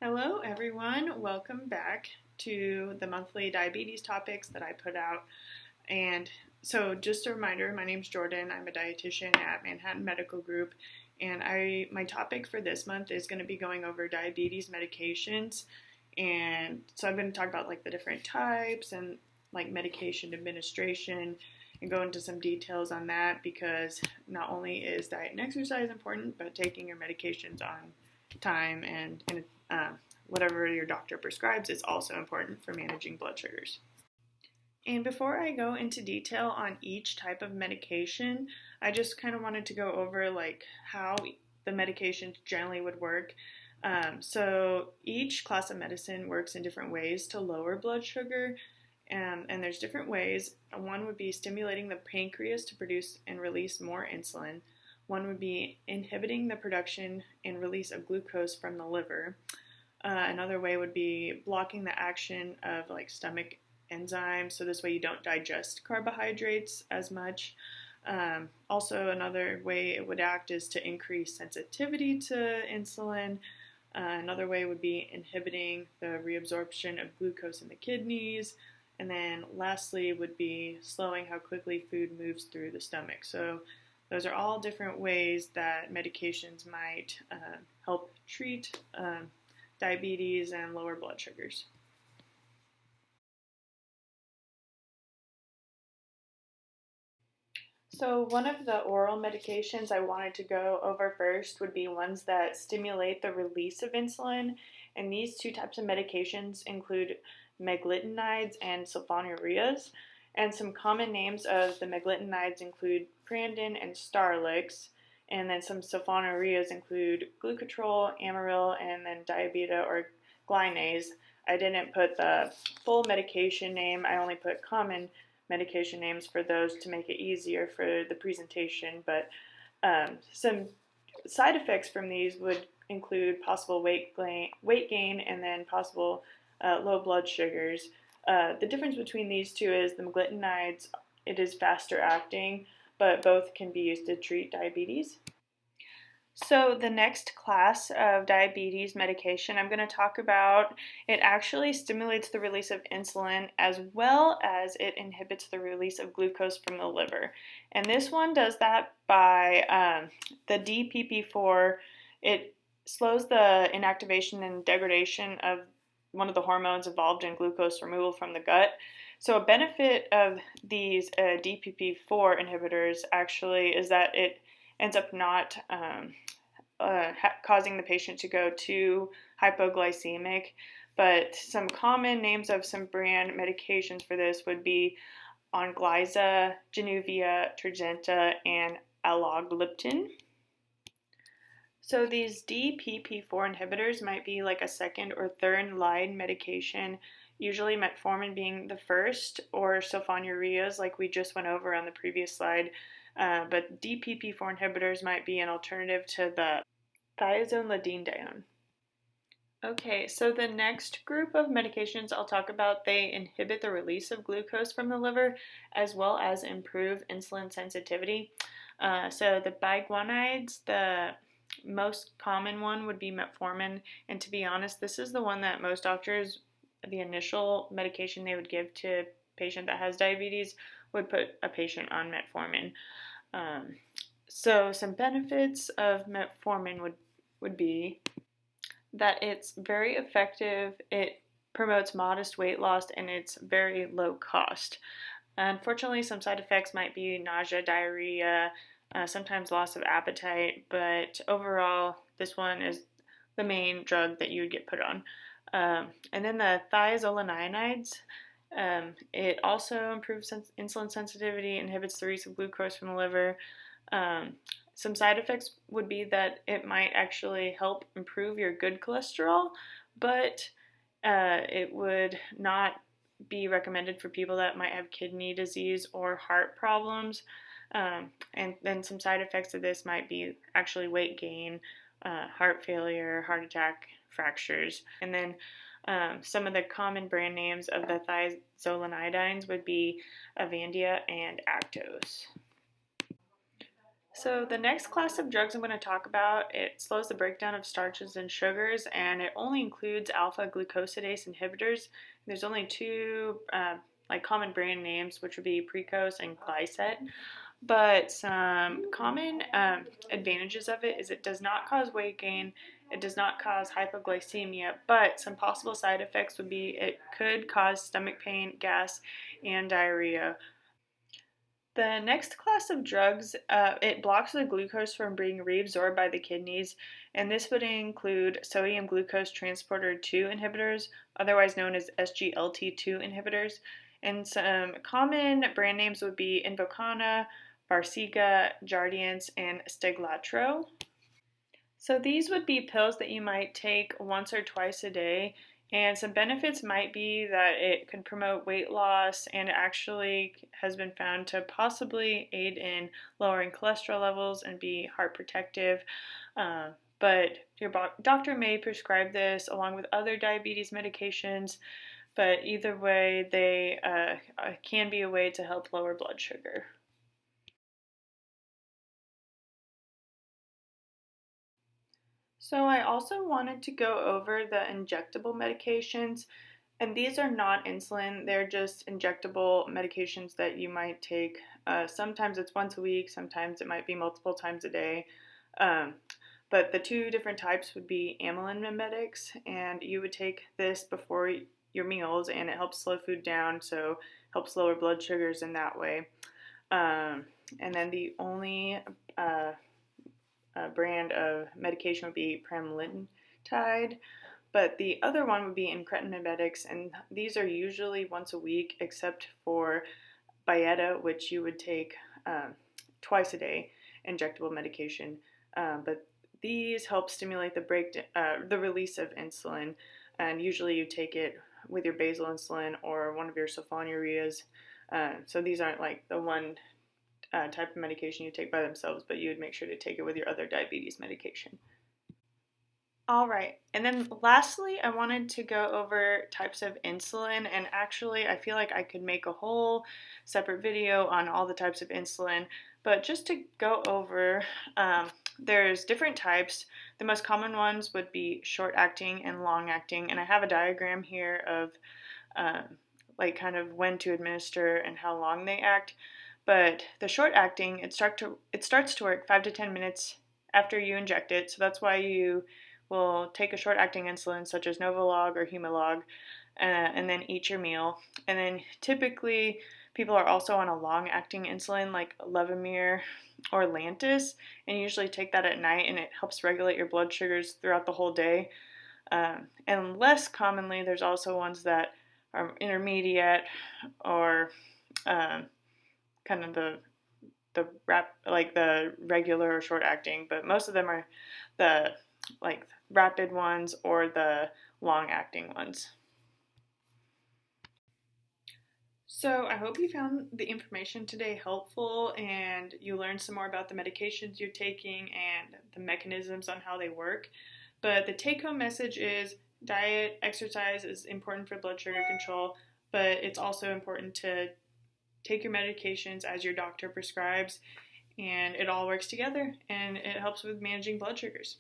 Hello, everyone. Welcome back to the monthly diabetes topics that I put out. And so, just a reminder, my name's Jordan. I'm a dietitian at Manhattan Medical Group, and my topic for this month is going to be going over diabetes medications. And so, I'm going to talk about like the different types and like medication administration, and go into some details on that because not only is diet and exercise important, but taking your medications on time and whatever your doctor prescribes is also important for managing blood sugars. And before I go into detail on each type of medication, I just kind of wanted to go over like how the medications generally would work. So each class of medicine works in different ways to lower blood sugar, and there's different ways. One would be stimulating the pancreas to produce and release more insulin. One would be inhibiting the production and release of glucose from the liver. Another way would be blocking the action of like stomach enzymes, so this way you don't digest carbohydrates as much. Also, another way it would act is to increase sensitivity to insulin. Another way would be inhibiting the reabsorption of glucose in the kidneys. And then lastly would be slowing how quickly food moves through the stomach. So those are all different ways that medications might help treat diabetes and lower blood sugars. So one of the oral medications I wanted to go over first would be ones that stimulate the release of insulin. And these two types of medications include meglitinides and sulfonylureas. And some common names of the meglitinides include Prandin and Starlix. And then some sulfonylureas include Glucotrol, Amaryl, and then Diabeta or Glinase. I didn't put the full medication name, I only put common medication names for those to make it easier for the presentation, but some side effects from these would include possible weight gain and then possible low blood sugars. The difference between these two is the meglitinides, it is faster acting, but both can be used to treat diabetes. So the next class of diabetes medication I'm going to talk about, it actually stimulates the release of insulin as well as it inhibits the release of glucose from the liver. And this one does that by the DPP4. It slows the inactivation and degradation of one of the hormones involved in glucose removal from the gut. So a benefit of these DPP4 inhibitors actually is that it ends up not causing the patient to go too hypoglycemic. But some common names of some brand medications for this would be Onglyza, Januvia, Tradjenta, and alogliptin. So these DPP4 inhibitors might be like a second or third line medication, usually metformin being the first, or sulfonylureas like we just went over on the previous slide. But DPP4 inhibitors might be an alternative to the thiazolidinedione. Okay, so the next group of medications I'll talk about, they inhibit the release of glucose from the liver as well as improve insulin sensitivity. So the biguanides, the most common one would be metformin, and to be honest, this is the one that most doctors, the initial medication they would give to a patient that has diabetes, would put a patient on metformin. So some benefits of metformin would be that it's very effective, it promotes modest weight loss, and it's very low cost. Unfortunately, some side effects might be nausea, diarrhea, sometimes loss of appetite, but overall, this one is the main drug that you would get put on. And then the thiazolidinedione, it also improves insulin sensitivity, inhibits the release of glucose from the liver. Some side effects would be that it might actually help improve your good cholesterol, but it would not be recommended for people that might have kidney disease or heart problems. And then some side effects of this might be actually weight gain, heart failure, heart attack, fractures. And then some of the common brand names of the thiazolidinedines would be Avandia and Actos. So the next class of drugs I'm going to talk about, it slows the breakdown of starches and sugars, and it only includes alpha glucosidase inhibitors. There's only two like common brand names, which would be Precoce and Glycet. But some common advantages of it is it does not cause weight gain, it does not cause hypoglycemia, but some possible side effects would be it could cause stomach pain, gas, and diarrhea. The next class of drugs, it blocks the glucose from being reabsorbed by the kidneys, and this would include sodium glucose transporter 2 inhibitors, otherwise known as SGLT2 inhibitors. And some common brand names would be Invokana, Farxiga, Jardiance, and Steglatro. So these would be pills that you might take once or twice a day, and some benefits might be that it can promote weight loss and it actually has been found to possibly aid in lowering cholesterol levels and be heart protective. But your doctor may prescribe this along with other diabetes medications, but either way, they can be a way to help lower blood sugar. So I also wanted to go over the injectable medications, and these are not insulin. They're just injectable medications that you might take. Sometimes it's once a week, sometimes it might be multiple times a day. Um, but the two different types would be amylin mimetics, and you would take this before your meals, and it helps slow food down, so helps lower blood sugars in that way. And then the only brand of medication would be pramlintide, but the other one would be incretin mimetics, and these are usually once a week, except for Byetta, which you would take twice a day, injectable medication. But these help stimulate the release of insulin, and usually you take it with your basal insulin or one of your sulfonylureas. So these aren't like the one type of medication you take by themselves, but you would make sure to take it with your other diabetes medication. All right, and then lastly, I wanted to go over types of insulin, and actually, I feel like I could make a whole separate video on all the types of insulin, but just to go over, there's different types. The most common ones would be short acting and long acting, and I have a diagram here of like kind of when to administer and how long they act. But the short acting, it starts to work 5 to 10 minutes after you inject it, so that's why you will take a short acting insulin such as Novolog or Humalog, and then eat your meal. And then typically people are also on a long acting insulin like Levemir or Lantus, and you usually take that at night, and it helps regulate your blood sugars throughout the whole day. And less commonly, there's also ones that are intermediate or kind of the regular or short acting, but most of them are the like rapid ones or the long acting ones. So I hope you found the information today helpful and you learned some more about the medications you're taking and the mechanisms on how they work. But the take-home message is diet, exercise is important for blood sugar control, but it's also important to take your medications as your doctor prescribes, and it all works together and it helps with managing blood sugars.